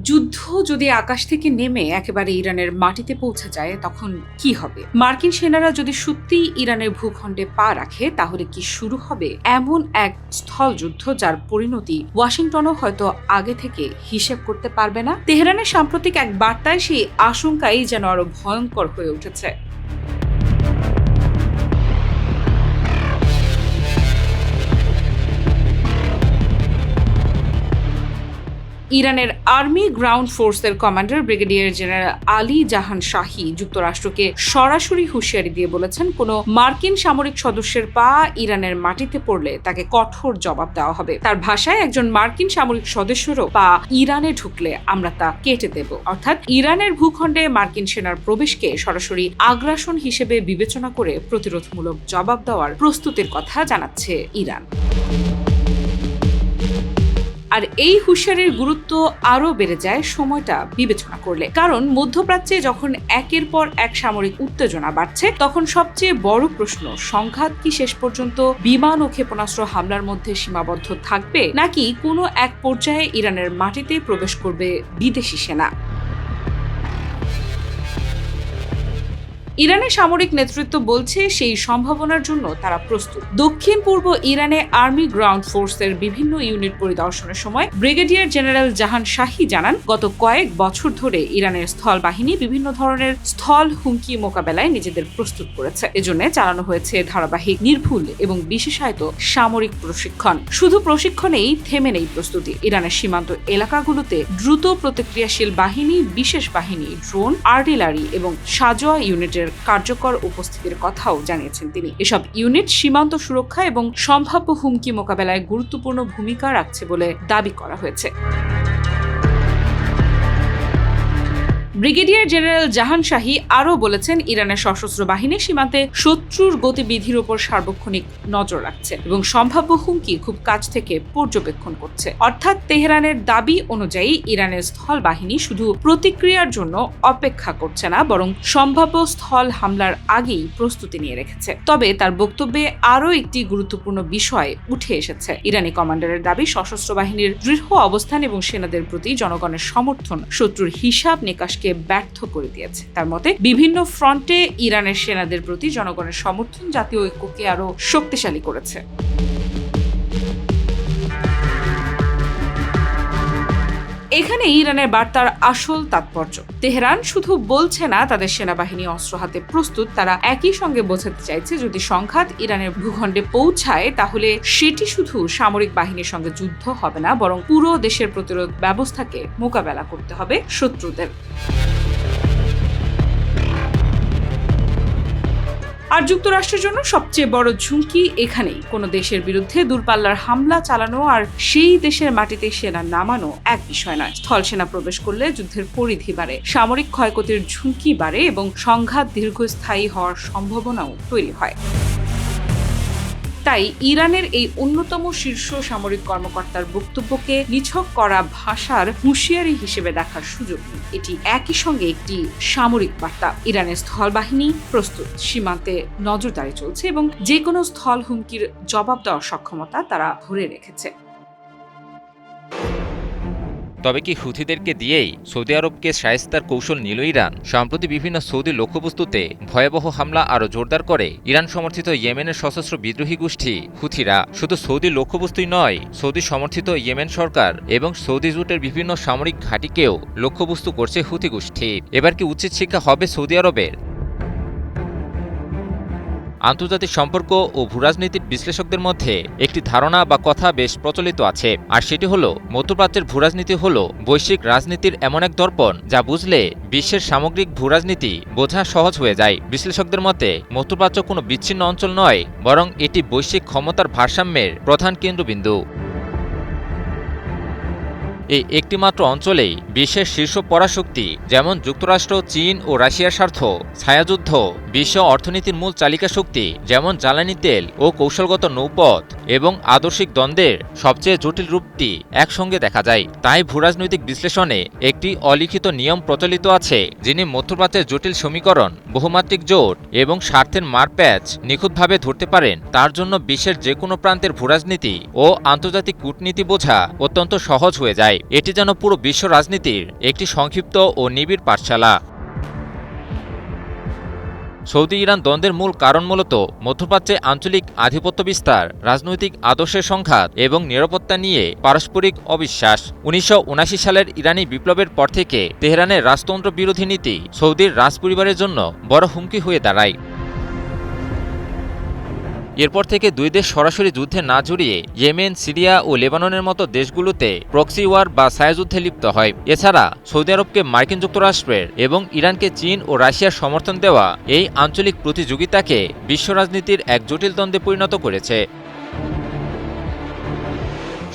যুদ্ধ যদি আকাশ থেকে নেমে একেবারে ইরানের মাটিতে পৌঁছে যায় তখন কি হবে? মার্কিন সেনারা যদি সত্যিই ইরানের ভূখণ্ডে পা রাখে তাহলে কি শুরু হবে এমন এক স্থল যুদ্ধ যার পরিণতি ওয়াশিংটনও হয়তো আগে থেকে হিসেব করতে পারবে না? তেহরানের সাম্প্রতিক এক বার্তায় সেই আশঙ্কাই যেন আরো ভয়ঙ্কর হয়ে উঠেছে। ইরানের আর্মি গ্রাউন্ড ফোর্সের কমান্ডার ব্রিগেডিয়ার জেনারেল আলী জাহান শাহী যুক্তরাষ্ট্রকে সরাসরি হুঁশিয়ারি দিয়ে বলেছেন, কোনো মার্কিন সামরিক সদস্যের পা ইরানের মাটিতে পড়লে তাকে কঠোর জবাব দেওয়া হবে। তার ভাষায়, একজন মার্কিন সামরিক সদস্যেরও পা ইরানে ঢুকলে আমরা তা কেটে দেব। অর্থাৎ ইরানের ভূখণ্ডে মার্কিন সেনার প্রবেশকে সরাসরি আগ্রাসন হিসেবে বিবেচনা করে প্রতিরোধমূলক জবাব দেওয়ার প্রস্তুতির কথা জানাচ্ছে ইরান। আর এই হুঁশিয়ারির গুরুত্ব আরও বেড়ে যায় সময়টা বিবেচনা করলে, কারণ মধ্যপ্রাচ্যে যখন একের পর এক সামরিক উত্তেজনা বাড়ছে তখন সবচেয়ে বড় প্রশ্ন, সংঘাত কি শেষ পর্যন্ত বিমান ও ক্ষেপণাস্ত্র হামলার মধ্যে সীমাবদ্ধ থাকবে, নাকি কোনো এক পর্যায়ে ইরানের মাটিতে প্রবেশ করবে বিদেশি সেনা? ইরানের সামরিক নেতৃত্ব বলছে সেই সম্ভাবনার জন্য তারা প্রস্তুত। দক্ষিণ পূর্ব ইরানে আর্মি গ্রাউন্ড ফোর্সের বিভিন্ন ইউনিট পরিদর্শনের সময় ব্রিগেডিয়ার জেনারেল জাহান শাহী জানান, গত কয়েক বছর ধরে ইরানের স্থল বাহিনী বিভিন্ন ধরনের স্থল হুমকি মোকাবেলায় নিজেদের প্রস্তুত করেছে। এজন্য চালানো হয়েছে ধারাবাহিক, নির্ভুল এবং বিশেষায়িত সামরিক প্রশিক্ষণ। শুধু প্রশিক্ষণেই থেমে নেই প্রস্তুতি। ইরানের সীমান্ত এলাকাগুলোতে দ্রুত প্রতিক্রিয়াশীল বাহিনী, বিশেষ বাহিনী, ড্রোন, আর্টিলারি এবং সাজোয়া ইউনিটের কার্যকর উপস্থিতির কথাও জানিয়েছেন তিনি। এসব ইউনিট সীমান্ত সুরক্ষা এবং সম্ভাব্য হুমকি মোকাবেলায় গুরুত্বপূর্ণ ভূমিকা রাখছে বলে দাবি করা হয়েছে। ব্রিগেডিয়ার জেনারেল জাহান শাহী আরও বলেছেন, ইরানের সশস্ত্র বাহিনী সীমান্তে শত্রুর গতিবিধির উপর সার্বক্ষণিক নজর রাখছে এবং সম্ভাব্য হুমকি খুব কাছ থেকে পর্যবেক্ষণ করছে। অর্থাৎ তেহরানের দাবি অনুযায়ী ইরানের স্থল বাহিনী শুধু প্রতিক্রিয়ার জন্য অপেক্ষা করছে না, বরং সম্ভাব্য স্থল হামলার আগেই প্রস্তুতি নিয়ে রেখেছে। তবে তার বক্তব্যে আরও একটি গুরুত্বপূর্ণ বিষয় উঠে এসেছে। ইরানি কমান্ডারের দাবি, সশস্ত্র বাহিনীর দৃঢ় অবস্থান এবং সেনাদের প্রতি জনগণের সমর্থন শত্রুর হিসাব নিকাশকে ব্যর্থ করে দিয়েছে। তার মতে, বিভিন্ন ফ্রন্টে ইরানের সেনাদের প্রতি জনগণের সমর্থন জাতীয় ঐক্যকে আরো শক্তিশালী করেছে। এখানে ইরানের বার্তার আসল তাৎপর্য। তেহরান শুধু বলছে না তাদের সেনাবাহিনী অস্ত্র হাতে প্রস্তুত, তারা একই সঙ্গে বোঝাতে চাইছে যদি সংঘাত ইরানের ভূখণ্ডে পৌঁছায় তাহলে সেটি শুধু সামরিক বাহিনীর সঙ্গে যুদ্ধ হবে না, বরং পুরো দেশের প্রতিরোধ ব্যবস্থাকে মোকাবেলা করতে হবে শত্রুদের। আর যুক্তরাষ্ট্রের জন্য সবচেয়ে বড় ঝুঁকি এখানেই। কোনো দেশের বিরুদ্ধে দূরপাল্লার হামলা চালানো আর সেই দেশের মাটিতে সেনা নামানো এক বিষয় নয়। স্থল সেনা প্রবেশ করলে যুদ্ধের পরিধি বাড়ে, সামরিক ক্ষয়ক্ষতির ঝুঁকি বাড়ে এবং সংঘাত দীর্ঘস্থায়ী হওয়ার সম্ভাবনাও তৈরি হয়। তাই ইরানের এই অন্যতম শীর্ষ সামরিক কর্মকর্তার বক্তব্যকে নিছক করা ভাষার হুঁশিয়ারি হিসেবে দেখার সুযোগ নেই। এটি একই সঙ্গে একটি সামরিক বার্তা। ইরানের স্থল বাহিনী প্রস্তুত, সীমান্তে নজরদারি চলছে এবং যে কোনো স্থল হুমকির জবাব দেওয়ার সক্ষমতা তারা ধরে রেখেছে। তবে কি হুথিদেরকে দিয়েই সৌদি আরবকে শায়েস্তার কৌশল নিল ইরান? সম্প্রতি বিভিন্ন সৌদি লক্ষ্যবস্তুতে ভয়াবহ হামলা আরও জোরদার করে ইরান সমর্থিত ইয়েমেনের সশস্ত্র বিদ্রোহী গোষ্ঠী হুথিরা। শুধু সৌদি লক্ষ্যবস্তুই নয়, সৌদি সমর্থিত ইয়েমেন সরকার এবং সৌদি জোটের বিভিন্ন সামরিক ঘাঁটিকেও লক্ষ্যবস্তু করছে হুথি গোষ্ঠী। এবার কি উচিত শিক্ষা হবে সৌদি আরবের? আন্তর্জাতিক সম্পর্ক ও ভূরাজনীতির বিশ্লেষকদের মধ্যে একটি ধারণা বা কথা বেশ প্রচলিত আছে, আর সেটি হলো মধ্যপ্রাচ্যের ভূরাজনীতি হলো বৈশ্বিক রাজনীতির এমন এক দর্পণ যা বুঝলে বিশ্বের সামগ্রিক ভূরাজনীতি বোঝা সহজ হয়ে যায়। বিশ্লেষকদের মতে মধ্যপ্রাচ্য কোনো বিচ্ছিন্ন অঞ্চল নয়, বরং এটি বৈশ্বিক ক্ষমতার ভারসাম্যের প্রধান কেন্দ্রবিন্দু। এই একটিমাত্র অঞ্চলেই বিশ্বের শীর্ষ পরাশক্তি যেমন যুক্তরাষ্ট্র, চীন ও রাশিয়ার স্বার্থ, ছায়াযুদ্ধ, বিশ্ব অর্থনীতির মূল চালিকা শক্তি যেমন জ্বালানি তেল ও কৌশলগত নৌপথ এবং আদর্শিক দ্বন্দ্বের সবচেয়ে জটিল রূপটি একসঙ্গে দেখা যায়। তাই ভূরাজনৈতিক বিশ্লেষণে একটি অলিখিত নিয়ম প্রচলিত আছে, যিনি মধ্যপ্রাচ্যের জটিল সমীকরণ, বহুমাত্রিক জোট এবং স্বার্থের মারপ্যাচ নিখুঁতভাবে ধরতে পারেন, তার জন্য বিশ্বের যে কোনো প্রান্তের ভূরাজনীতি ও আন্তর্জাতিক কূটনীতি বোঝা অত্যন্ত সহজ হয়ে যায়। এটি যেন পুরো বিশ্ব রাজনীতির একটি সংক্ষিপ্ত ও নিবিড় পাঠশালা। সৌদি ইরান দ্বন্দ্বের মূল কারণ মূলত মধ্যপ্রাচ্যে আঞ্চলিক আধিপত্য বিস্তার, রাজনৈতিক আদর্শের সংঘাত এবং নিরাপত্তা নিয়ে পারস্পরিক অবিশ্বাস। 1979 সালের ইরানি বিপ্লবের পর থেকে তেহরানের রাজতন্ত্র বিরোধী নীতি সৌদির রাজপরিবারের জন্য বড় হুমকি হয়ে দাঁড়ায়। এরপর থেকে দুই দেশ সরাসরি যুদ্ধে না জড়িয়ে ইয়েমেন, সিরিয়া ও লেবাননের মতো দেশগুলোতে প্রক্সি ওয়ার বা ছায়াযুদ্ধে লিপ্ত হয়। এছাড়া সৌদি আরবকে মার্কিন যুক্তরাষ্ট্রের এবং ইরানকে চীন ও রাশিয়ার সমর্থন দেওয়া এই আঞ্চলিক প্রতিযোগিতাকে বিশ্ব রাজনীতির এক জটিল দ্বন্দ্বে পরিণত করেছে।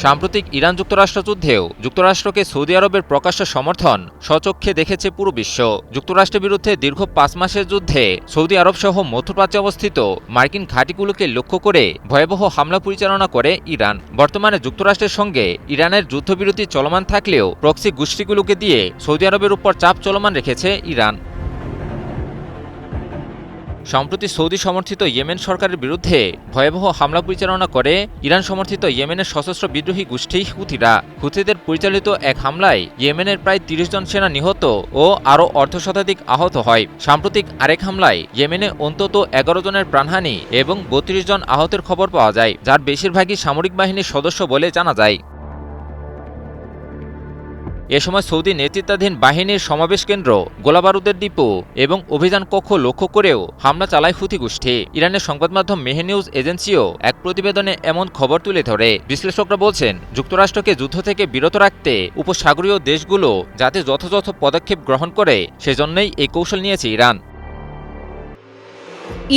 সাম্প্রতিক ইরান যুক্তরাষ্ট্র যুদ্ধেও যুক্তরাষ্ট্রকে সৌদি আরবের প্রকাশ্য সমর্থন স্বচক্ষে দেখেছে পুরো বিশ্ব। যুক্তরাষ্ট্রের বিরুদ্ধে দীর্ঘ 5 মাসের যুদ্ধে সৌদি আরব সহ মধ্যপ্রাচ্যে অবস্থিত মার্কিন ঘাঁটিগুলোকে লক্ষ্য করে ভয়াবহ হামলা পরিচালনা করে ইরান। বর্তমানে যুক্তরাষ্ট্রের সঙ্গে ইরানের যুদ্ধবিরতি চলমান থাকলেও প্রক্সি গোষ্ঠীগুলোকে দিয়ে সৌদি আরবের উপর চাপ চলমান রেখেছে ইরান। সম্প্রতি সৌদি সমর্থিত ইয়েমেন সরকারের বিরুদ্ধে ভয়াবহ হামলা পরিচালনা করে ইরান সমর্থিত ইয়েমেনের সশস্ত্র বিদ্রোহী গোষ্ঠী হুথিরা। হুথিদের পরিচালিত এক হামলায় ইয়েমেনের প্রায় 30 জন সেনা নিহত ও আরও অর্ধশতাধিক আহত হয়। সাম্প্রতিক আরেক হামলায় ইয়েমেনে অন্তত 11 জনের প্রাণহানি এবং 32 জন আহতের খবর পাওয়া যায়, যার বেশিরভাগই সামরিক বাহিনীর সদস্য বলে জানা যায়। এ সময় সৌদি নেতৃত্বাধীন বাহিনীর সমাবেশ কেন্দ্র, গোলাবারুদের ডিপো এবং অভিযান কক্ষ লক্ষ্য করেও হামলা চালায় হুথি গোষ্ঠী। ইরানের সংবাদ মাধ্যম মেহে নিউজ এজেন্সিও এক প্রতিবেদনে এমন খবর তুলে ধরে। বিশ্লেষকরা বলছেন, যুক্তরাষ্ট্রকে যুদ্ধ থেকে বিরত রাখতে উপসাগরীয় দেশগুলো যাতে যথাযথ পদক্ষেপ গ্রহণ করে, সেজন্যই এই কৌশল নিয়েছে ইরান।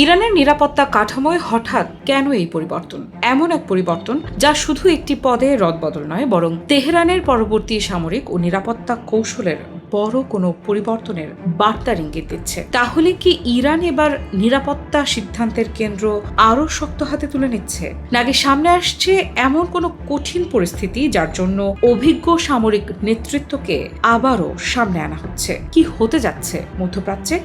ইরানের নিরাপত্তা কাঠামোয় হঠাৎ কেন এই পরিবর্তন? এমন এক পরিবর্তন যা শুধু একটি পদে রদবদল নয়, বরং তেহরানের পরবর্তী সামরিক ও নিরাপত্তা কৌশলের বড় কোনো পরিবর্তনের বার্তার ইঙ্গিত দিচ্ছে। তাহলে কি ইরান এবার নিরাপত্তা সিদ্ধান্তের কেন্দ্র আরও শক্ত হাতে তুলে নিচ্ছে, নাকি সামনে আসছে এমন কোনো কঠিন পরিস্থিতি যার জন্য অভিজ্ঞ সামরিক নেতৃত্বকে আবারও সামনে আনা হচ্ছে? কি হতে যাচ্ছে মধ্যপ্রাচ্যে?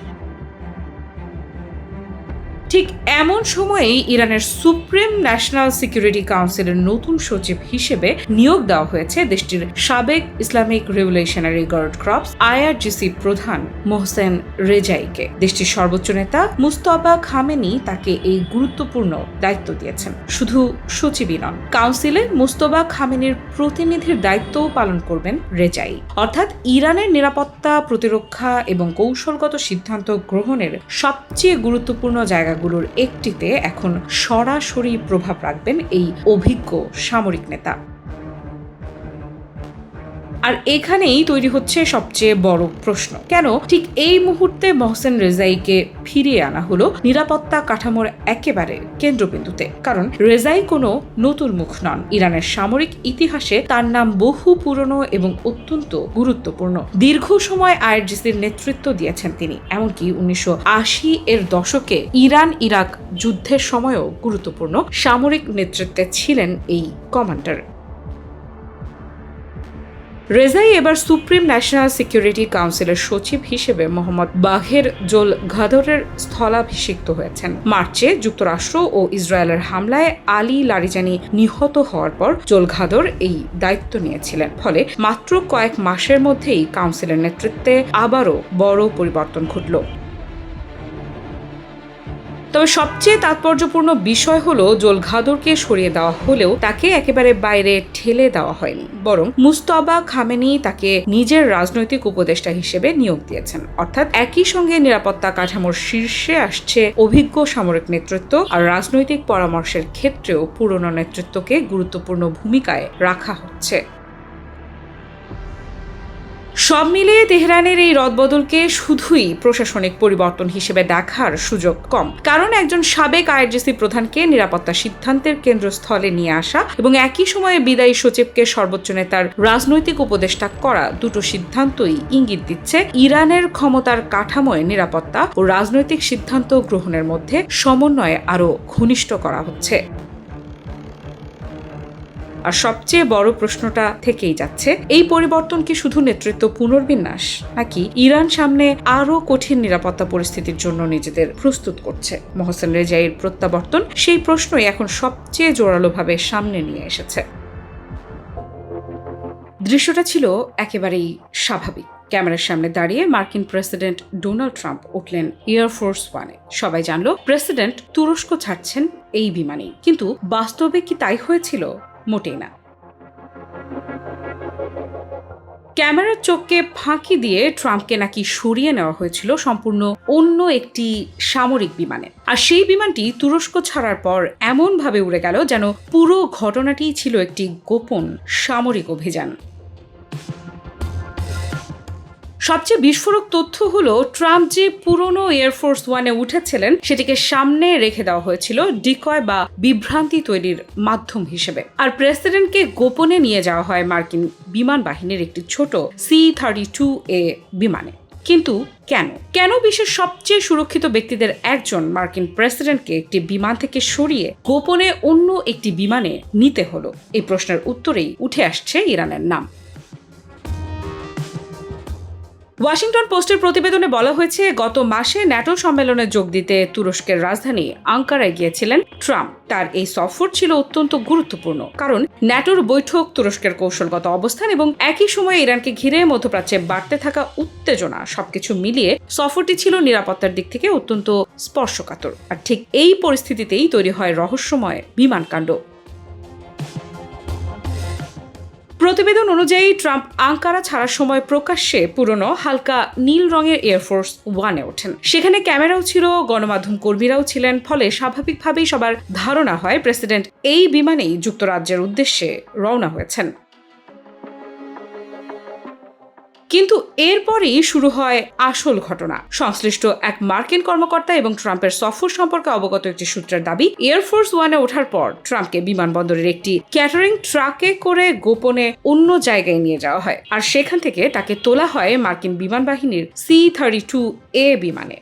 ঠিক এমন সময়েই ইরানের সুপ্রিম ন্যাশনাল সিকিউরিটি কাউন্সিলের নতুন সচিব হিসেবে নিয়োগ দেওয়া হয়েছে দেশটির সাবেক Islamic Revolutionary Guard Corps IRGC প্রধান মোহসেন রেজাইকে। দেশটির সর্বোচ্চ নেতা মুস্তফা খামেনি তাকে এই গুরুত্বপূর্ণ দায়িত্ব দিয়েছেন। শুধু সচিবই নন, কাউন্সিলে মুস্তফা খামেনির প্রতিনিধির দায়িত্বও পালন করবেন রেজাই। অর্থাৎ ইরানের নিরাপত্তা, প্রতিরক্ষা এবং কৌশলগত সিদ্ধান্ত গ্রহণের সবচেয়ে গুরুত্বপূর্ণ জায়গাগুলোর একটিতে এখন সরাসরি প্রভাব রাখবেন এই অভিজ্ঞ সামরিক নেতা। আর এখানেই তৈরি হচ্ছে সবচেয়ে বড় প্রশ্ন, কেন ঠিক এই মুহূর্তে মোহসেন রেজাইকে ফিরিয়ে আনা হলো নিরাপত্তা কাঠামোর একেবারে কেন্দ্রবিন্দুতে? কারণ রেজাই কোনো নতুন মুখ নন। ইরানের সামরিক ইতিহাসে তার নাম বহু পুরনো এবং অত্যন্ত গুরুত্বপূর্ণ। দীর্ঘ সময় IRGCর নেতৃত্ব দিয়েছেন তিনি। এমনকি 1980-এর দশকে ইরান ইরাক যুদ্ধের সময়ও গুরুত্বপূর্ণ সামরিক নেতৃত্বে ছিলেন এই কমান্ডার। রেজাই এবার সুপ্রিম ন্যাশনাল সিকিউরিটি কাউন্সিলের সচিব হিসেবে মোহাম্মদ বাঘের জোল ঘাদরের স্থলাভিষিক্ত হয়েছেন। মার্চে যুক্তরাষ্ট্র ও ইসরায়েলের হামলায় আলী লারিজানি নিহত হওয়ার পর জোল ঘাদর এই দায়িত্ব নিয়েছিলেন। ফলে মাত্র কয়েক মাসের মধ্যেই কাউন্সিলের নেতৃত্বে আবারও বড় পরিবর্তন ঘটল। তবে সবচেয়ে তাৎপর্যপূর্ণ বিষয় হলো, জোল ঘাদরকে সরিয়ে দেওয়া হলেও তাকে একেবারে বাইরে ঠেলে দেওয়া হয়নি, বরং মুস্তফা খামেনি তাকে নিজের রাজনৈতিক উপদেষ্টা হিসেবে নিয়োগ দিয়েছেন। অর্থাৎ একই সঙ্গে নিরাপত্তা কাঠামোর শীর্ষে আসছে অভিজ্ঞ সামরিক নেতৃত্ব, আর রাজনৈতিক পরামর্শের ক্ষেত্রেও পুরনো নেতৃত্বকে গুরুত্বপূর্ণ ভূমিকায় রাখা হচ্ছে। সব মিলিয়ে তেহরানের এই রদবদলকে শুধুই প্রশাসনিক পরিবর্তন হিসেবে দেখার সুযোগ কম, কারণ একজন সাবেক আইআরজিসি প্রধানকে নিরাপত্তা সিদ্ধান্তের কেন্দ্রস্থলে নিয়ে আসা এবং একই সময়ে বিদায়ী সচিবকে সর্বোচ্চ নেতার রাজনৈতিক উপদেষ্টা করা দুটো সিদ্ধান্তই ইঙ্গিত দিচ্ছে ইরানের ক্ষমতার কাঠামোয় নিরাপত্তা ও রাজনৈতিক সিদ্ধান্ত গ্রহণের মধ্যে সমন্বয় আরও ঘনিষ্ঠ করা হচ্ছে। আর সবচেয়ে বড় প্রশ্নটা থেকেই যাচ্ছে, এই পরিবর্তন কি শুধু নেতৃত্ব পুনর্বিন্যাস, নাকি ইরান সামনে আরও কঠিন নিরাপত্তা পরিস্থিতির জন্য নিজেদের প্রস্তুত করছে? মোহসেন রেজাইর প্রত্যাবর্তন সেই প্রশ্নই এখন সবচেয়ে জোরালোভাবে সামনে নিয়ে এসেছে। দৃশ্যটা ছিল একেবারেই স্বাভাবিক। ক্যামেরার সামনে দাঁড়িয়ে মার্কিন প্রেসিডেন্ট ডোনাল্ড ট্রাম্প উঠলেন এয়ারফোর্স ওয়ানে। সবাই জানল প্রেসিডেন্ট তুরস্ক ছাড়ছেন এই বিমানেই, কিন্তু বাস্তবে কি তাই হয়েছিল? মোটেই না। ক্যামেরার চোখকে ফাঁকি দিয়ে ট্রাম্পকে নাকি সরিয়ে নেওয়া হয়েছিল সম্পূর্ণ অন্য একটি সামরিক বিমানে, আর সেই বিমানটি তুরস্ক ছাড়ার পর এমনভাবে উড়ে গেল যেন পুরো ঘটনাটিই ছিল একটি গোপন সামরিক অভিযান। সবচেয়ে বিস্ফোরক তথ্য হলো, ট্রাম্প যে পুরনো এয়ারফোর্স ওয়ানে উঠেছিলেন সেটিকে সামনে রেখে দেওয়া হয়েছিল ডিকয় বা বিভ্রান্তি তৈরির মাধ্যম হিসেবে, আর প্রেসিডেন্টকে গোপনে নিয়ে যাওয়া হয় মার্কিন বিমান বাহিনীর একটি ছোট C-32A বিমানে। কিন্তু কেন বিশ্বের সবচেয়ে সুরক্ষিত ব্যক্তিদের একজন মার্কিন প্রেসিডেন্টকে একটি বিমান থেকে সরিয়ে গোপনে অন্য একটি বিমানে নিতে হলো? এই প্রশ্নের উত্তরেই উঠে আসছে ইরানের নাম। ওয়াশিংটন পোস্টের প্রতিবেদনে বলা হয়েছে, গত মাসে ন্যাটো সম্মেলনে যোগ দিতে তুরস্কের রাজধানী আঙ্কারায় গিয়েছিলেন ট্রাম্প। তার এই সফর ছিল অত্যন্ত গুরুত্বপূর্ণ, কারণ ন্যাটোর বৈঠক, তুরস্কের কৌশলগত অবস্থান এবং একই সময়ে ইরানকে ঘিরে মধ্যপ্রাচ্যে বাড়তে থাকা উত্তেজনা সবকিছু মিলিয়ে সফরটি ছিল নিরাপত্তার দিক থেকে অত্যন্ত স্পর্শকাতর। আর ঠিক এই পরিস্থিতিতেই তৈরি হয় রহস্যময় বিমানকাণ্ড। প্রতিবেদন অনুযায়ী ট্রাম্প আঙ্কারা ছাড়ার সময় প্রকাশ্যে পুরনো হালকা নীল রঙের এয়ারফোর্স ওয়ানে ওঠেন। সেখানে ক্যামেরাও ছিল, গণমাধ্যম কর্মীরাও ছিলেন, ফলে স্বাভাবিকভাবেই সবার ধারণা হয় প্রেসিডেন্ট এই বিমানেই যুক্তরাজ্যের উদ্দেশ্যে রওনা হয়েছেন। কিন্তু এরপরই শুরু হয় আসল ঘটনা। সংশ্লিষ্ট এক মার্কিন কর্মকর্তা এবং ট্রাম্পের সফর সম্পর্কে অবগত একটি সূত্রের দাবি, এয়ারফোর্স ওয়ানে ওঠার পর ট্রাম্পকে বিমানবন্দরের একটি ক্যাটারিং ট্রাকে করে গোপনে অন্য জায়গায় নিয়ে যাওয়া হয়, আর সেখান থেকে তাকে তোলা হয় মার্কিন বিমান বাহিনীর C-32A বিমানে।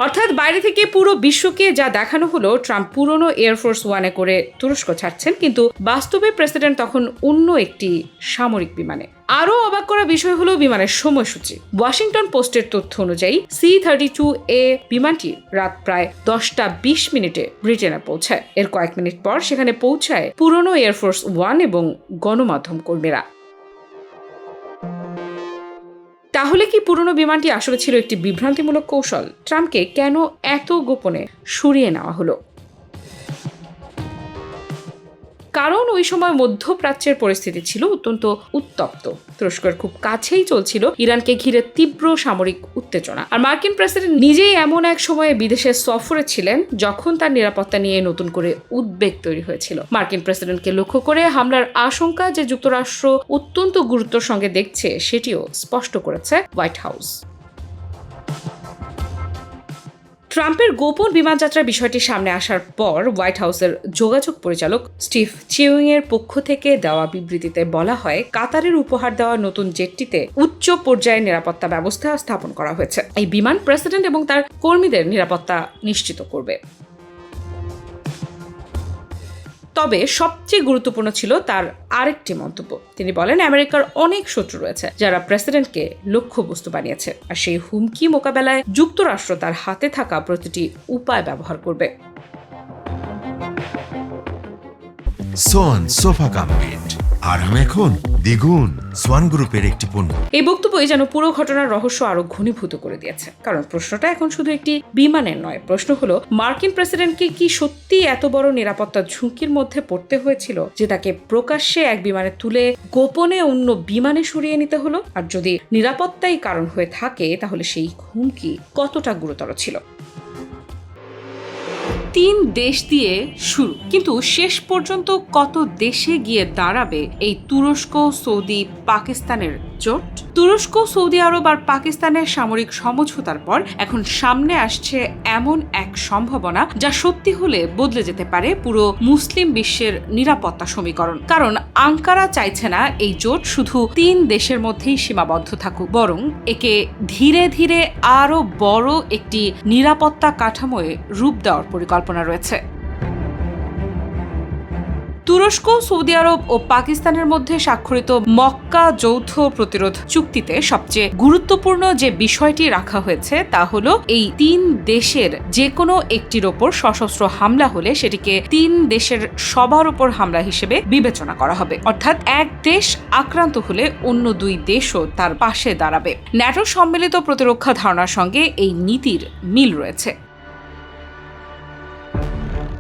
অর্থাৎ বাইরে থেকে পুরো বিশ্বকে যা দেখানো হলো, ট্রাম্প পুরনো এয়ারফোর্স ওয়ানে করে তুরস্ক ছাড়ছেন, কিন্তু বাস্তবে প্রেসিডেন্ট তখন অন্য একটি সামরিক বিমানে। আরও অবাক করা বিষয় হলো বিমানের সময়সূচি। ওয়াশিংটন পোস্টের তথ্য অনুযায়ী C-32A বিমানটি রাত প্রায় 10:20 ব্রিটেনে পৌঁছায়। এর কয়েক মিনিট পর সেখানে পৌঁছায় পুরনো এয়ারফোর্স ওয়ান এবং গণমাধ্যম কর্মীরা। তাহলে কি পুরনো বিমানটি আসলে ছিল একটি বিভ্রান্তিমূলক কৌশল? ট্রাম্পকে কেন এত গোপনে সরিয়ে নেওয়া হলো? কারণ ওই সময় মধ্যপ্রাচ্যের পরিস্থিতি ছিল অত্যন্ত উত্তপ্ত। তুরস্কের খুব কাছেই চলছিল ইরানকে ঘিরে তীব্র সামরিক উত্তেজনা, আর মার্কিন প্রেসিডেন্ট নিজেই এমন এক সময়ে বিদেশে সফরে ছিলেন যখন তার নিরাপত্তা নিয়ে নতুন করে উদ্বেগ তৈরি হয়েছিল। মার্কিন প্রেসিডেন্টকে লক্ষ্য করে হামলার আশঙ্কা যে যুক্তরাষ্ট্র অত্যন্ত গুরুত্বের সঙ্গে দেখছে, সেটিও স্পষ্ট করেছে হোয়াইট হাউস। ট্রাম্পের গোপন বিমানযাত্রার বিষয়টি সামনে আসার পর হোয়াইট হাউসের যোগাযোগ পরিচালক স্টিভ চিউইং এর পক্ষ থেকে দেওয়া বিবৃতিতে বলা হয়, কাতারের উপহার দেওয়া নতুন জেটটিতে উচ্চ পর্যায়ের নিরাপত্তা ব্যবস্থা স্থাপন করা হয়েছে। এই বিমান প্রেসিডেন্ট এবং তার কর্মীদের নিরাপত্তা নিশ্চিত করবে। তবে সবচেয়ে গুরুত্বপূর্ণ ছিল তার আরেকটি মন্তব্য। তিনি বলেন, আমেরিকার অনেক শত্রু রয়েছে যারা প্রেসিডেন্টকে লক্ষ্যবস্তু বানিয়েছে, আর সেই হুমকি মোকাবেলায় যুক্তরাষ্ট্র তার হাতে থাকা প্রতিটি উপায় ব্যবহার করবে। সোয়ান সোফা কাম বেড, আরাম এখন দ্বিগুণ। সোয়ান গ্রুপের একটি পণ্য। এই বক্তব্যই যেন পুরো ঘটনার রহস্য আরো ঘনীভূত করে দিয়েছে, কারণ প্রশ্নটা এখন শুধু একটি বিমানের নয়। প্রশ্ন হলো, মার্কিন প্রেসিডেন্টকে কি সত্যি এত বড় নিরাপত্তা ঝুঁকির মধ্যে পড়তে হয়েছিল যে তাকে প্রকাশ্যে এক বিমানে তুলে গোপনে অন্য বিমানে সরিয়ে নিতে হলো? আর যদি নিরাপত্তাই কারণ হয়ে থাকে, তাহলে সেই হুমকি কতটা গুরুতর ছিল? 3 দেশ দিয়ে শুরু, কিন্তু শেষ পর্যন্ত কত দেশে গিয়ে দাঁড়াবে এই তুরস্ক, সৌদি, পাকিস্তানের জোট? তুরস্ক, সৌদি আরব আর পাকিস্তানের সামরিক সমঝোতার পর এখন সামনে আসছে এমন এক সম্ভাবনা যা সত্যি হলে বদলে যেতে পারে পুরো মুসলিম বিশ্বের নিরাপত্তা সমীকরণ। কারণ আঙ্কারা চাইছে না এই জোট শুধু 3 দেশের মধ্যেই সীমাবদ্ধ থাকুক, বরং একে ধীরে ধীরে আরো বড় একটি নিরাপত্তা কাঠামোয় রূপ দেওয়ার পরিকল্পনা রয়েছে। তুরস্ক, সৌদি আরব ও পাকিস্তানের মধ্যে স্বাক্ষরিত মক্কা যৌথ প্রতিরোধ চুক্তিতে সবচেয়ে গুরুত্বপূর্ণ যে বিষয়টি রাখা হয়েছে তা হলো এই 3 দেশের যে কোনো একটির ওপর সশস্ত্র হামলা হলে সেটিকে 3 দেশের সবার উপর হামলা হিসেবে বিবেচনা করা হবে। অর্থাৎ এক দেশ আক্রান্ত হলে অন্য 2 দেশও তার পাশে দাঁড়াবে। ন্যাটোর সম্মিলিত প্রতিরক্ষা ধারণার সঙ্গে এই নীতির মিল রয়েছে।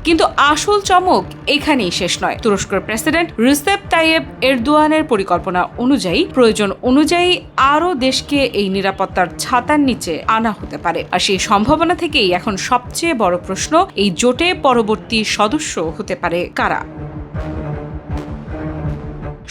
কিন্তু আসল চমক এখানেই শেষ নয়। তুরস্কের প্রেসিডেন্ট রিসেপ তাইয়েব এরদোয়ানের পরিকল্পনা অনুযায়ী প্রয়োজন অনুযায়ী আরও দেশকে এই নিরাপত্তার ছাতার নিচে আনা হতে পারে। আর সেই সম্ভাবনা থেকেই এখন সবচেয়ে বড় প্রশ্ন, এই জোটে পরবর্তী সদস্য হতে পারে কারা?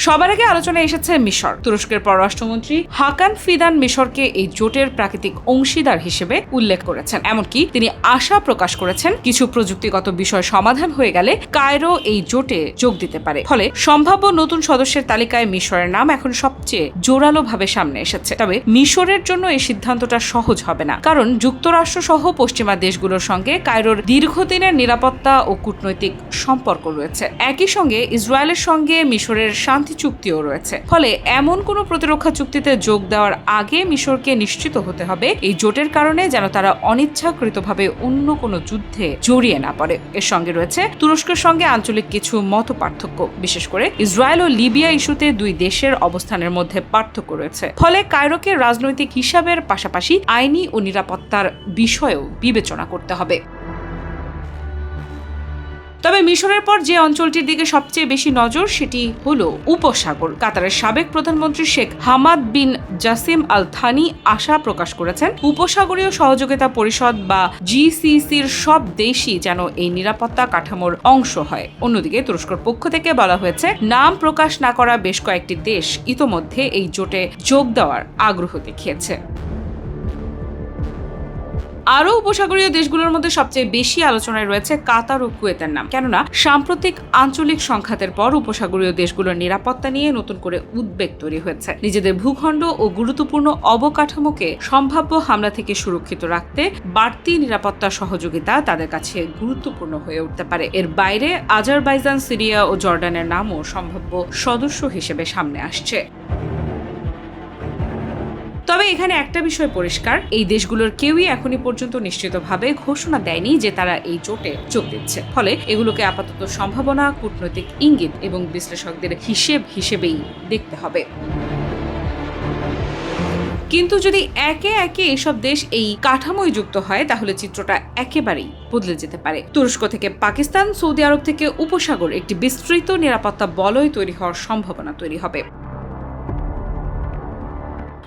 সবার আগে আলোচনায় এসেছে মিশর। তুরস্কের পররাষ্ট্রমন্ত্রী হাকান ফিদান মিশরকে এই জোটের প্রাকৃতিক অংশীদার হিসেবে উল্লেখ করেছেন। এমনকি তিনি আশা প্রকাশ করেছেন কিছু প্রযুক্তিগত বিষয় সমাধান হয়ে গেলে কায়রো এই জোটে যোগ দিতে পারে। ফলে সম্ভাব্য নতুন সদস্যের তালিকায় মিশরের নাম এখন সবচেয়ে জোরালোভাবে সামনে এসেছে। তবে মিশরের জন্য এই সিদ্ধান্তটা সহজ হবে না, কারণ যুক্তরাষ্ট্র সহ পশ্চিমা দেশগুলোর সঙ্গে কায়রোর দীর্ঘদিনের নিরাপত্তা ও কূটনৈতিক সম্পর্ক রয়েছে। একই সঙ্গে ইসরায়েলের সঙ্গে মিশরের শান্তি চুক্তিও রয়েছে। ফলে এমন কোনো প্রতিরক্ষা চুক্তিতে যোগ দেওয়ার আগে মিশরকে নিশ্চিত হতে হবে এই জোটের কারণে যেন তারা অনিচ্ছাকৃতভাবে অন্য কোনো যুদ্ধে জড়িয়ে না পড়ে। এর সঙ্গে রয়েছে তুরস্কের সঙ্গে আঞ্চলিক কিছু মত পার্থক্য, বিশেষ করে ইসরায়েল ও লিবিয়া ইস্যুতে 2 দেশের অবস্থানের মধ্যে পার্থক্য রয়েছে। ফলে কায়রোকে রাজনৈতিক হিসাবের পাশাপাশি আইনি ও নিরাপত্তার বিষয়েও বিবেচনা করতে হবে। তবে মিশরের পর যে অঞ্চলটির দিকে সবচেয়ে বেশি নজর সেটি হলো উপসাগর। কাতারের সাবেক প্রধানমন্ত্রী Sheikh Hamad bin Jassim Al Thani আশা প্রকাশ করেছেন উপসাগরীয় সহযোগিতা পরিষদ বা জিসিসির সব দেশই যেন এই নিরাপত্তা কাঠামোর অংশ হয়। অন্যদিকে তুরস্কের পক্ষ থেকে বলা হয়েছে নাম প্রকাশ না করা বেশ কয়েকটি দেশ ইতোমধ্যে এই জোটে যোগ দেওয়ার আগ্রহ দেখিয়েছে। আরও উপসাগরীয় দেশগুলোর মধ্যে সবচেয়ে বেশি আলোচনায় রয়েছে কাতার ও কুয়েতের নাম। কেননা সাম্প্রতিক আঞ্চলিক সংঘাতের পর উপসাগরীয় দেশগুলোর নিরাপত্তা নিয়ে নতুন করে উদ্বেগ তৈরি হয়েছে। নিজেদের ভূখণ্ড ও গুরুত্বপূর্ণ অবকাঠামোকে সম্ভাব্য হামলা থেকে সুরক্ষিত রাখতে বাড়তি নিরাপত্তা সহযোগিতা তাদের কাছে গুরুত্বপূর্ণ হয়ে উঠতে পারে। এর বাইরে আজারবাইজান, সিরিয়া ও জর্ডানের নামও সম্ভাব্য সদস্য হিসেবে সামনে আসছে। তবে এখানে একটা বিষয় পরিষ্কার, এই দেশগুলোর কেউই এখনই পর্যন্ত নিশ্চিতভাবে ঘোষণা দেয়নি যে তারা এই জোটে যোগ দিচ্ছে। ফলে এগুলোকে আপাতত সম্ভাবনা, কূটনৈতিক ইঙ্গিত এবং বিশ্লেষকদের হিসেবেই দেখতে হবে। কিন্তু যদি একে একে এসব দেশ এই কাঠামোয় যুক্ত হয় তাহলে চিত্রটা একেবারেই বদলে যেতে পারে। তুরস্ক থেকে পাকিস্তান, সৌদি আরব থেকে উপসাগর একটি বিস্তৃত নিরাপত্তা বলয় তৈরি হওয়ার সম্ভাবনা তৈরি হবে।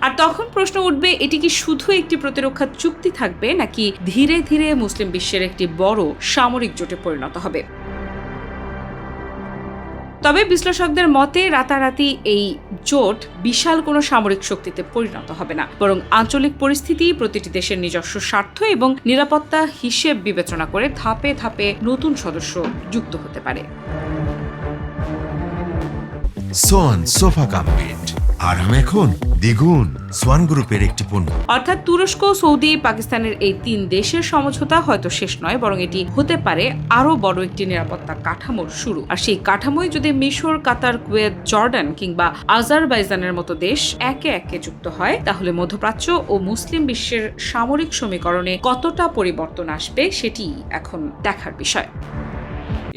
আর তখন প্রশ্ন উঠবে, এটি কি শুধু একটি প্রতিরক্ষা চুক্তি থাকবে নাকি ধীরে ধীরে মুসলিম বিশ্বের একটি বড় সামরিক জোটে পরিণত হবে? তবে বিশ্লেষকদের মতে রাতারাতি এই জোট বিশাল কোনো সামরিক শক্তিতে পরিণত হবে না, বরং আঞ্চলিক পরিস্থিতি, প্রতিটি দেশের নিজস্ব স্বার্থ এবং নিরাপত্তা হিসেব বিবেচনা করে ধাপে ধাপে নতুন সদস্য যুক্ত হতে পারে। সোয়ান সোফা কাম বেড, আরাম এখন দ্বিগুণ। সোয়ান গ্রুপের একটি পণ্য। অর্থাৎ তুরস্ক, সৌদি, পাকিস্তানের এই 3 দেশের সমঝোতা হয়তো শেষ নয়, বরং এটি হতে পারে আরো বড় একটি নিরাপত্তা কাঠামোর শুরু। আর সেই কাঠামোয় যদি মিশর, কাতার, কুয়েত, জর্ডান কিংবা আজারবাইজানের মতো দেশ একে একে যুক্ত হয় তাহলে মধ্যপ্রাচ্য ও মুসলিম বিশ্বের সামরিক সমীকরণে কতটা পরিবর্তন আসবে সেটি এখন দেখার বিষয়।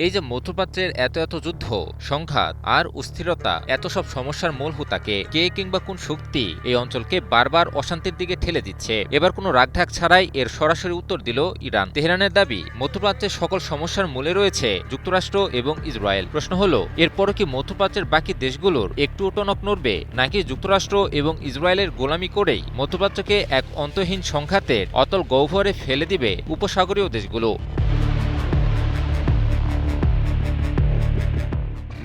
এই যে মধ্যপ্রাচ্যের এত এত যুদ্ধ, সংঘাত আর অস্থিরতা, এত সব সমস্যার মূল হোতাকে কে কিংবা কোন শক্তি এই অঞ্চলকে বারবার অশান্তির দিকে ঠেলে দিচ্ছে? এবার কোনো রাগঢাক ছাড়াই এর সরাসরি উত্তর দিল ইরান। তেহরানের দাবি, মধ্যপ্রাচ্যের সকল সমস্যার মূলে রয়েছে যুক্তরাষ্ট্র এবং ইসরায়েল। প্রশ্ন হলো, এরপরও কি মধ্যপ্রাচ্যের বাকি দেশগুলোর একটু টনক নড়বে, নাকি যুক্তরাষ্ট্র এবং ইসরায়েলের গোলামি করেই মধ্যপ্রাচ্যকে এক অন্তহীন সংঘাতের অতল গহ্বরে ফেলে দিবে উপসাগরীয় দেশগুলো?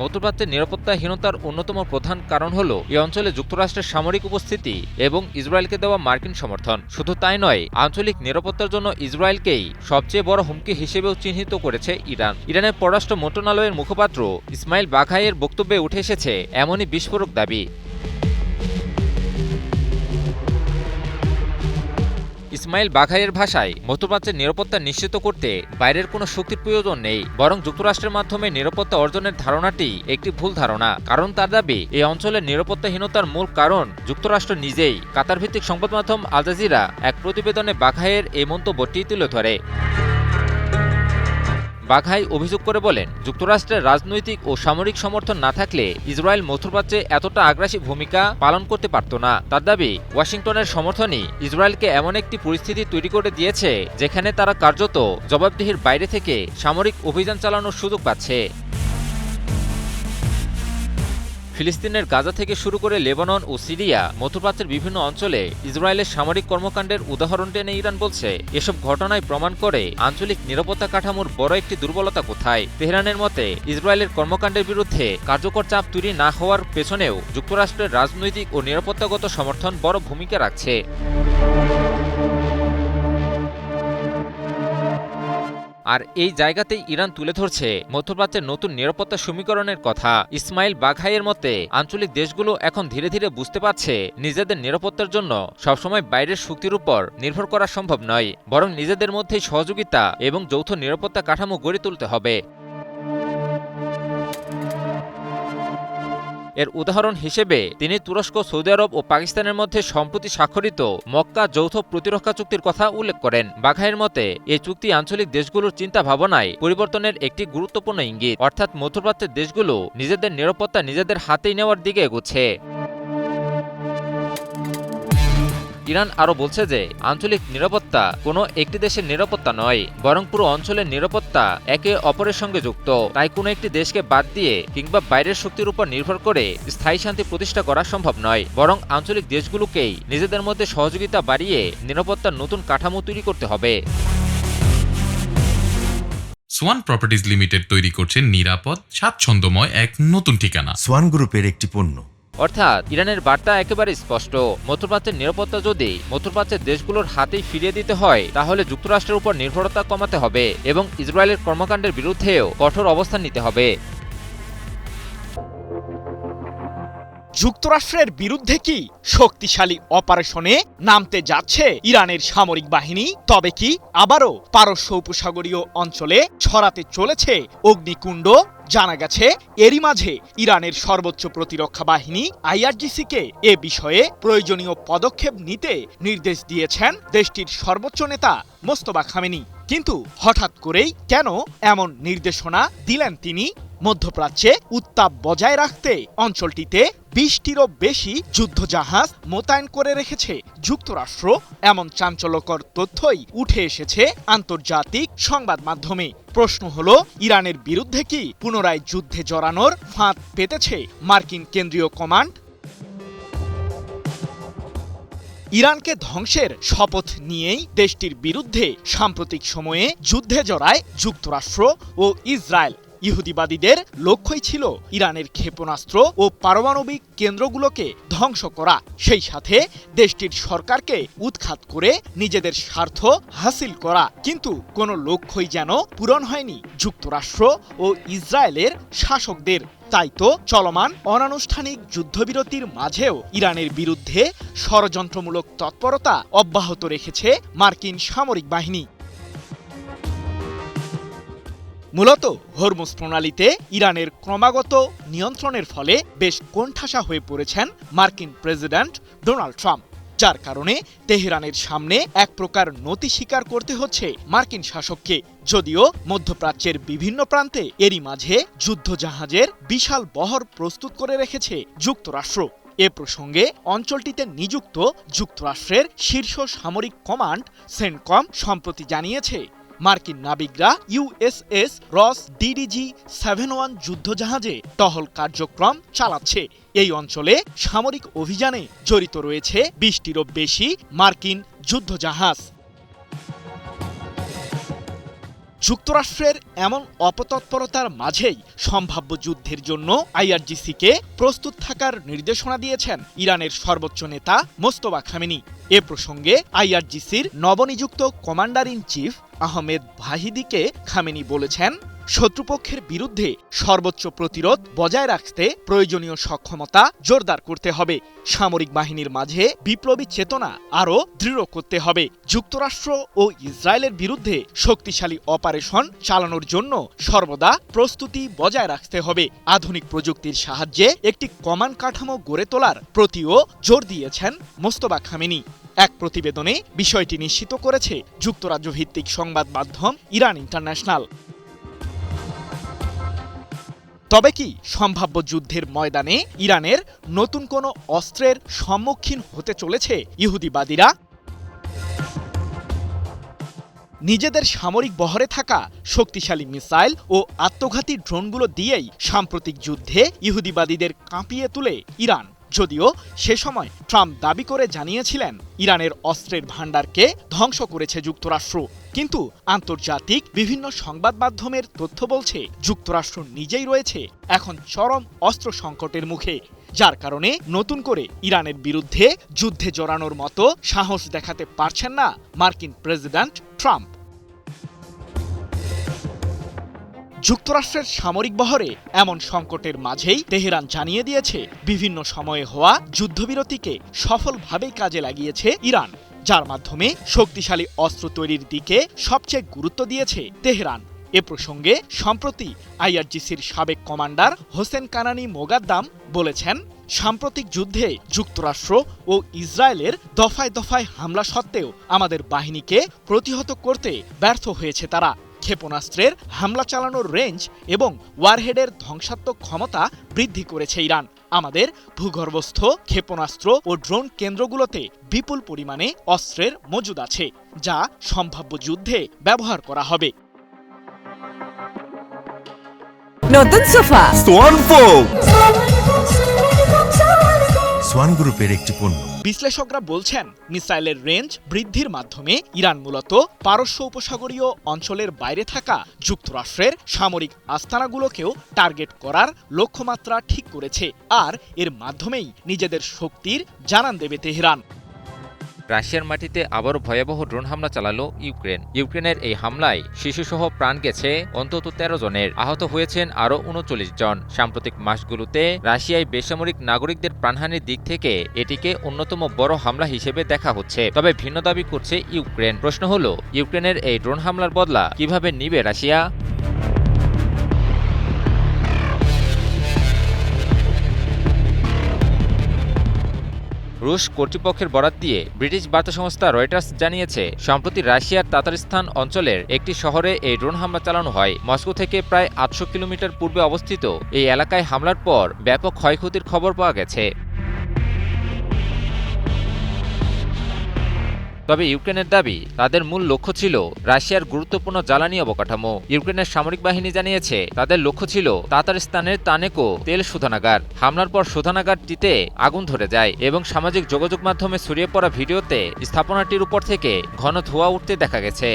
মধ্যপ্রাচ্যের নিরাপত্তাহীনতার অন্যতম প্রধান কারণ হল এই অঞ্চলে যুক্তরাষ্ট্রের সামরিক উপস্থিতি এবং ইসরায়েলকে দেওয়া মার্কিন সমর্থন। শুধু তাই নয়, আঞ্চলিক নিরাপত্তার জন্য ইসরায়েলকেই সবচেয়ে বড় হুমকি হিসেবেও চিহ্নিত করেছে ইরান। ইরানের পররাষ্ট্র মন্ত্রণালয়ের মুখপাত্র ইসমাইল বাঘাইয়ের বক্তব্যে উঠে এসেছে এমনই বিস্ফোরক দাবি। ইসমাইল বাঘাইয়ের ভাষায়, মধ্যপ্রাচ্যের নিরাপত্তা নিশ্চিত করতে বাইরের কোনো শক্তির প্রয়োজন নেই, বরং যুক্তরাষ্ট্রের মাধ্যমে নিরাপত্তা অর্জনের ধারণাটি একটি ভুল ধারণা। কারণ তার দাবি, এই অঞ্চলের নিরাপত্তাহীনতার মূল কারণ যুক্তরাষ্ট্র নিজেই। কাতার ভিত্তিক সংবাদ মাধ্যম আল জাজিরা এক প্রতিবেদনে বাঘাইয়ের এই মন্তব্যটি তুলে ধরে। বাঘাই অভিযোগ করে বলেন, যুক্তরাষ্ট্রের রাজনৈতিক ও সামরিক সমর্থন না থাকলে ইসরায়েল মধ্যপ্রাচ্যে এতটা আগ্রাসী ভূমিকা পালন করতে পারত না। তার দাবি, ওয়াশিংটনের সমর্থনই ইসরায়েলকে এমন একটি পরিস্থিতি তৈরি করে দিয়েছে যেখানে তারা কার্যত জবাবদিহির বাইরে থেকে সামরিক অভিযান চালানোর সুযোগ পাচ্ছে। ফিলিস্তিনের গাজা থেকে শুরু করে লেবানন ও সিরিয়া, মধ্যপ্রাচ্যের বিভিন্ন অঞ্চলে ইসরায়েলের সামরিক কর্মকাণ্ডের উদাহরণ টেনে ইরান বলছে, এসব ঘটনায় প্রমাণ করে আঞ্চলিক নিরাপত্তা কাঠামোর বড় একটি দুর্বলতা কোথায়। তেহরানের মতে, ইসরায়েলের কর্মকাণ্ডের বিরুদ্ধে কার্যকর চাপ তৈরি না হওয়ার পেছনেও যুক্তরাষ্ট্রের রাজনৈতিক ও নিরাপত্তাগত সমর্থন বড় ভূমিকা রাখছে। আর এই জায়গাতেই ইরান তুলে ধরছে মধ্যপ্রাচ্যের নতুন নিরাপত্তা সমীকরণের কথা। ইসমাইল বাঘাইয়ের মতে, আঞ্চলিক দেশগুলো এখন ধীরে ধীরে বুঝতে পারছে নিজেদের নিরাপত্তার জন্য সবসময় বাইরের শক্তির উপর নির্ভর করা সম্ভব নয়, বরং নিজেদের মধ্যেই সহযোগিতা এবং যৌথ নিরাপত্তা কাঠামো গড়ে তুলতে হবে। এর উদাহরণ হিসেবে তিনি তুরস্ক, সৌদি আরব ও পাকিস্তানের মধ্যে সম্প্রতি স্বাক্ষরিত মক্কা যৌথ প্রতিরক্ষা চুক্তির কথা উল্লেখ করেন। বাঘাইয়ের মতে, এই চুক্তি আঞ্চলিক দেশগুলোর চিন্তা ভাবনায় পরিবর্তনের একটি গুরুত্বপূর্ণ ইঙ্গিত, অর্থাৎ মধ্যপ্রাচ্যের দেশগুলো নিজেদের নিরাপত্তা নিজেদের হাতেই নেওয়ার দিকে এগোচ্ছে। ইরান আরও বলছে যে আঞ্চলিক নিরাপত্তা কোনো একটি দেশের নিরাপত্তা নয়, বরং পুরো অঞ্চলের নিরাপত্তা একে অপরের সঙ্গে যুক্ত। তাই কোনো একটি দেশকে বাদ দিয়ে কিংবা বাইরের শক্তির উপর নির্ভর করে স্থায়ী শান্তি প্রতিষ্ঠা করা সম্ভব নয়, বরং আঞ্চলিক দেশগুলোকেই নিজেদের মধ্যে সহযোগিতা বাড়িয়ে নিরাপত্তার নতুন কাঠামো তৈরি করতে হবে। সোয়ান প্রপার্টিজ লিমিটেড তৈরি করছে নিরাপদ, স্বাচ্ছন্দ্যময় এক নতুন ঠিকানা। সোয়ান গ্রুপের একটি পণ্য। অর্থাৎ ইরানের বার্তা একেবারে স্পষ্ট, মধ্যপ্রাচ্যের নিরাপত্তা যদি মধ্যপ্রাচ্যের দেশগুলোর হাতেই ফিরিয়ে দিতে হয়, তাহলে যুক্তরাষ্ট্রের উপর নির্ভরতা কমাতে হবে এবং ইসরায়েলের কর্মকাণ্ডের বিরুদ্ধেও কঠোর অবস্থান নিতে হবে। যুক্তরাষ্ট্রের বিরুদ্ধে কি শক্তিশালী অপারেশনে নামতে যাচ্ছে ইরানের সামরিক বাহিনী? তবে কি আবারও পারস্য উপসাগরীয় অঞ্চলে ছড়াতে চলেছে অগ্নিকুণ্ড? জানা গেছে, এরই মাঝে ইরানের সর্বোচ্চ প্রতিরক্ষা বাহিনী IRGC-কে এ বিষয়ে প্রয়োজনীয় পদক্ষেপ নিতে নির্দেশ দিয়েছেন দেশটির সর্বোচ্চ নেতা মোস্তফা খামেনি। কিন্তু হঠাৎ করেই কেন এমন নির্দেশনা দিলেন তিনি? মধ্যপ্রাচ্যে উত্তাপ বজায় রাখতে অঞ্চলটিতে 20টিরও বেশি যুদ্ধজাহাজ মোতায়েন করে রেখেছে যুক্তরাষ্ট্র, এমন চাঞ্চল্যকর তথ্যই উঠে এসেছে আন্তর্জাতিক সংবাদ মাধ্যমে। প্রশ্ন হলো, ইরানের বিরুদ্ধে কি পুনরায় যুদ্ধে জড়ানোর ফাঁদ পেতেছে মার্কিন কেন্দ্রীয় কমান্ড? ইরানকে ধ্বংসের শপথ নিয়েই দেশটির বিরুদ্ধে সাম্প্রতিক সময়ে যুদ্ধে জড়ায় যুক্তরাষ্ট্র ও ইসরায়েল। ইহুদিবাদীদের লক্ষ্যই ছিল ইরানের ক্ষেপণাস্ত্র ও পারমাণবিক কেন্দ্রগুলোকে ধ্বংস করা, সেই সাথে দেশটির সরকারকে উৎখাত করে নিজেদের স্বার্থ হাসিল করা। কিন্তু কোনো লক্ষ্যই যেন পূরণ হয়নি যুক্তরাষ্ট্র ও ইসরায়েলের শাসকদের। তাই তো চলমান অনানুষ্ঠানিক যুদ্ধবিরতির মাঝেও ইরানের বিরুদ্ধে ষড়যন্ত্রমূলক তৎপরতা অব্যাহত রেখেছে মার্কিন সামরিক বাহিনী। মূলত হরমুজ প্রণালীতে ইরানের ক্রমাগত নিয়ন্ত্রণের ফলে বেশ কোণঠাসা হয়ে পড়েছেন মার্কিন প্রেসিডেন্ট ডোনাল্ড ট্রাম্প, যার কারণে তেহরানের সামনে এক প্রকার নতি স্বীকার করতে হচ্ছে মার্কিন শাসককে। যদিও মধ্যপ্রাচ্যের বিভিন্ন প্রান্তে এরই মাঝে যুদ্ধজাহাজের বিশাল বহর প্রস্তুত করে রেখেছে যুক্তরাষ্ট্র। এ প্রসঙ্গে অঞ্চলটিতে নিযুক্ত যুক্তরাষ্ট্রের শীর্ষ সামরিক কমান্ড সেন্টকম সম্প্রতি জানিয়েছে, মার্কিন নাবিকরা USS রস DDG-71 যুদ্ধজাহাজে টহল কার্যক্রম চালাচ্ছে। এই অঞ্চলে সামরিক অভিযানে জড়িত রয়েছে 20টিরও বেশি মার্কিন যুদ্ধজাহাজ। যুক্তরাষ্ট্রের এমন অপতৎপরতার মাঝেই সম্ভাব্য যুদ্ধের জন্য আইআরজিসিকে প্রস্তুত থাকার নির্দেশনা দিয়েছেন ইরানের সর্বোচ্চ নেতা মোস্তফা খামেনি। এ প্রসঙ্গে আইআরজিসির নবনিযুক্ত কমান্ডার ইন চিফ আহমেদ ভাহিদিকে খামেনি বলেছেন, শত্রুপক্ষের বিরুদ্ধে সর্বোচ্চ প্রতিরোধ বজায় রাখতে প্রয়োজনীয় সক্ষমতা জোরদার করতে হবে। সামরিক বাহিনীর মাঝে বিপ্লবী চেতনা আরও দৃঢ় করতে হবে। যুক্তরাষ্ট্র ও ইসরায়েলের বিরুদ্ধে শক্তিশালী অপারেশন চালানোর জন্য সর্বদা প্রস্তুতি বজায় রাখতে হবে। আধুনিক প্রযুক্তির সাহায্যে একটি কমান্ড কাঠামো গড়ে তোলার প্রতিও জোর দিয়েছেন মোস্তফা খামেনি। এক প্রতিবেদনে বিষয়টি নিশ্চিত করেছে যুক্তরাজ্য ভিত্তিক সংবাদ মাধ্যম ইরান ইন্টারন্যাশনাল। তবে কি সম্ভাব্য যুদ্ধের ময়দানে ইরানের নতুন কোনো অস্ত্রের সম্মুখীন হতে চলেছে ইহুদিবাদীরা? নিজেদের সামরিক বহরে থাকা শক্তিশালী মিসাইল ও আত্মঘাতী ড্রোনগুলো দিয়েই সাম্প্রতিক যুদ্ধে ইহুদিবাদীদের কাঁপিয়ে তুলে ইরান। যদিও সে সময় ট্রাম্প দাবি করে জানিয়েছিলেন ইরানের অস্ত্রের ভাণ্ডারকে ধ্বংস করেছে যুক্তরাষ্ট্র, কিন্তু আন্তর্জাতিক বিভিন্ন সংবাদ মাধ্যমের তথ্য বলছে যুক্তরাষ্ট্র নিজেই রয়েছে এখন চরম অস্ত্র সংকটের মুখে, যার কারণে নতুন করে ইরানের বিরুদ্ধে যুদ্ধে জড়ানোর মতো সাহস দেখাতে পারছেন না মার্কিন প্রেসিডেন্ট ট্রাম্প। যুক্তরাষ্ট্রের সামরিক বহরে এমন সংকটের মাঝেই তেহরান জানিয়ে দিয়েছে বিভিন্ন সময়ে হওয়া যুদ্ধবিরতিকে সফলভাবেই কাজে লাগিয়েছে ইরান, যার মাধ্যমে শক্তিশালী অস্ত্র তৈরির দিকে সবচেয়ে গুরুত্ব দিয়েছে তেহরান। এ প্রসঙ্গে সম্প্রতি আইআরজিসির সাবেক কমান্ডার হোসেন কানানি মোগাদ্দাম বলেছেন, সাম্প্রতিক যুদ্ধে যুক্তরাষ্ট্র ও ইসরায়েলের দফায় দফায় হামলা সত্ত্বেও আমাদের বাহিনীকে প্রতিহত করতে ব্যর্থ হয়েছে তারা। ক্ষেপণাস্ত্রের হামলা চালানোর রেঞ্জ এবং ওয়ারহেডের ধ্বংসাত্মক ক্ষমতা বৃদ্ধি করেছে ইরান। আমাদের ভূগর্ভস্থ ক্ষেপণাস্ত্র ও ড্রোন কেন্দ্রগুলোতে বিপুল পরিমাণে অস্ত্রের মজুদ আছে, যা সম্ভাব্য যুদ্ধে ব্যবহার করা হবে। নতুন সোফা সোয়ান গ্রুপের একটি পণ্য। বিশ্লেষকরা বলছেন, মিসাইলের রেঞ্জ বৃদ্ধির মাধ্যমে ইরান মূলত পারস্য উপসাগরীয় অঞ্চলের বাইরে থাকা যুক্তরাষ্ট্রের সামরিক আস্তানাগুলোকেও টার্গেট করার লক্ষ্যমাত্রা ঠিক করেছে, আর এর মাধ্যমেই নিজেদের শক্তির জানান দেবে তেহরান। রাশিয়ার মাটিতে আবারও ভয়াবহ ড্রোন হামলা চালালো ইউক্রেন। ইউক্রেনের এই হামলায় শিশুসহ প্রাণ গেছে অন্তত 13 জনের, আহত হয়েছেন আরও 39 জন। সাম্প্রতিক মাসগুলোতে রাশিয়ায় বেসামরিক নাগরিকদের প্রাণহানির দিক থেকে এটিকে অন্যতম বড় হামলা হিসেবে দেখা হচ্ছে। তবে ভিন্ন দাবি করছে ইউক্রেন। প্রশ্ন হলো, ইউক্রেনের এই ড্রোন হামলার বদলা কিভাবে নিবে রাশিয়া? রুশ কর্তৃপক্ষের বরাত দিয়ে ব্রিটিশ বার্তা সংস্থা রয়টার্স জানিয়েছে, সম্প্রতি রাশিয়ার তাতারিস্তান অঞ্চলের একটি শহরে এই ড্রোন হামলা চালানো হয়। মস্কো থেকে প্রায় 800 কিলোমিটার পূর্বে অবস্থিত এই এলাকায় হামলার পর ব্যাপক ক্ষয়ক্ষতির খবর পাওয়া গেছে। তবে ইউক্রেনের দাবি, তাদের মূল লক্ষ্য ছিল রাশিয়ার গুরুত্বপূর্ণ জ্বালানি অবকাঠামো। ইউক্রেনের সামরিক বাহিনী জানিয়েছে, তাদের লক্ষ্য ছিল তাতারিস্তানের তানেকো তেল শোধনাগার। হামলার পর শোধনাগারটিতে আগুন ধরে যায় এবং সামাজিক যোগাযোগ মাধ্যমে ছড়িয়ে পড়া ভিডিওতে স্থাপনাটির উপর থেকে ঘন ধোঁয়া উঠতে দেখা গেছে।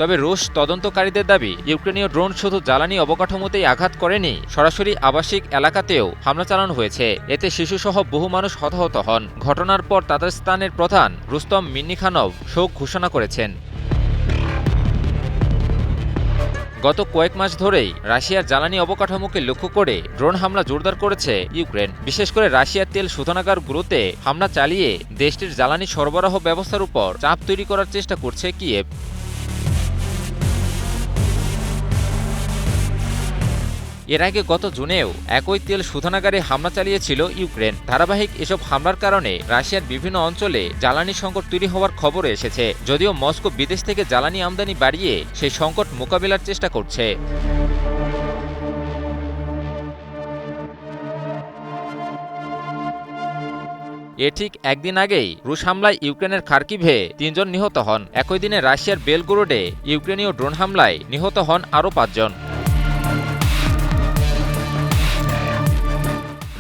তবে রুশ তদন্তকারীদের দাবি, ইউক্রেনীয় ড্রোন শুধু জ্বালানি অবকাঠামোতেই আঘাত করেনি, সরাসরি আবাসিক এলাকাতেও হামলা চালানো হয়েছে। এতে শিশুসহ বহু মানুষ হতাহত হন। ঘটনার পর তাতারস্তানের প্রধান রুস্তম মিন্নিখানভ শোক ঘোষণা করেছেন। গত কয়েক মাস ধরেই রাশিয়ার জ্বালানি অবকাঠামোকে লক্ষ্য করে ড্রোন হামলা জোরদার করেছে ইউক্রেন। বিশেষ করে রাশিয়ার তেল শোধনাগারগুলোতে হামলা চালিয়ে দেশটির জ্বালানি সরবরাহ ব্যবস্থার উপর চাপ তৈরি করার চেষ্টা করছে কিয়েভ। এর আগে গত জুনেও একই তেল শোধনাগারে হামলা চালিয়েছিল ইউক্রেন। ধারাবাহিক এসব হামলার কারণে রাশিয়ার বিভিন্ন অঞ্চলে জ্বালানি সংকট তৈরি হওয়ার খবর এসেছে। যদিও মস্কো বিদেশ থেকে জ্বালানি আমদানি বাড়িয়ে সেই সংকট মোকাবিলার চেষ্টা করছে। এ ঠিক একদিন আগেই রুশ হামলায় ইউক্রেনের খার্কিভে 3 জন নিহত হন। একই দিনে রাশিয়ার বেলগোরোডে ইউক্রেনীয় ড্রোন হামলায় নিহত হন আরও 5 জন।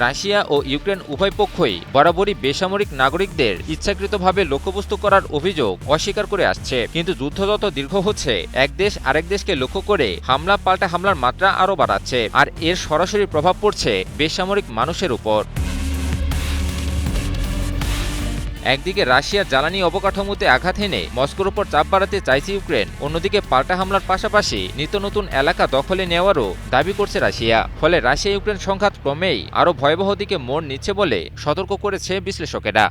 রাশিয়া ও ইউক্রেন উভয় পক্ষই বরাবরই বেসামরিক নাগরিকদের ইচ্ছাকৃতভাবে লক্ষ্যবস্তু করার অভিযোগ অস্বীকার করে আসছে। কিন্তু যুদ্ধ যত দীর্ঘ হচ্ছে, এক দেশ আরেক দেশকে লক্ষ্য করে হামলা পাল্টা হামলার মাত্রা আরও বাড়াচ্ছে, আর এর সরাসরি প্রভাব পড়ছে বেসামরিক মানুষের উপর। একদিকে রাশিয়ার জ্বালানি অবকাঠামোতে আঘাত এনে মস্কোর উপর চাপ বাড়াতে চাইছে ইউক্রেন, অন্যদিকে পাল্টা হামলার পাশাপাশি নিত্য নতুন এলাকা দখলে নেওয়ারও দাবি করছে রাশিয়া। ফলে রাশিয়া ইউক্রেন সংঘাত ক্রমেই আরও ভয়াবহ দিকে মোড় নিচ্ছে বলে সতর্ক করেছে বিশ্লেষকেরা।